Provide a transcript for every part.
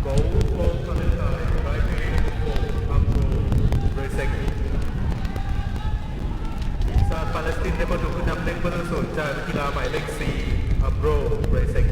Goal for Palestine by Abdul Razak ทีมชาติปาเลสไตน์ได้ประตูขึ้นนำ1-0จากนักกีฬาหมายเลข4อับโรเรเซก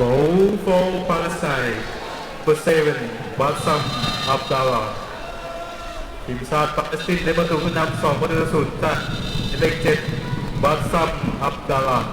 Goal for Palestine for 7 Bassam Abdallah ทีมชาติปาเลสไตน์ได้ประตูขึ้นนำ2-0จากเลข7 Bassam Abdallah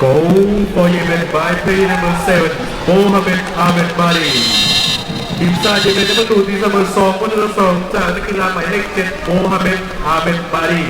Goal for Yemen by player number 7, Mohamed Ahmed Mali. ทีมชาติจะเป็นประตูที่เสมอ2-2จากนักกีฬาหมายเลข7โมฮัมเหม็ดอาเบนบารี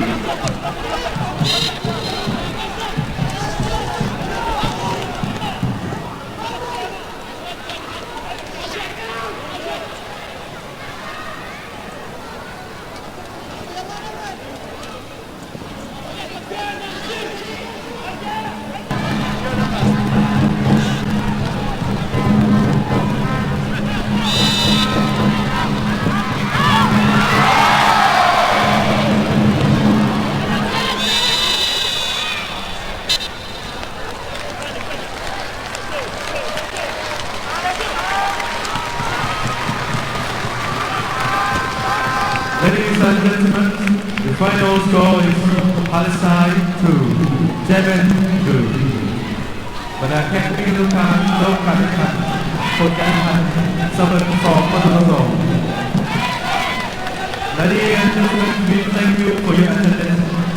Ladies and gentlemen, the final score is Palestine 2, Yemen 2. บรรดาแข่งขันทุกท่านร่วมกันขันผลการแข่งขันเสมอ2-2 Ladies and gentlemen, we thank you for your attendance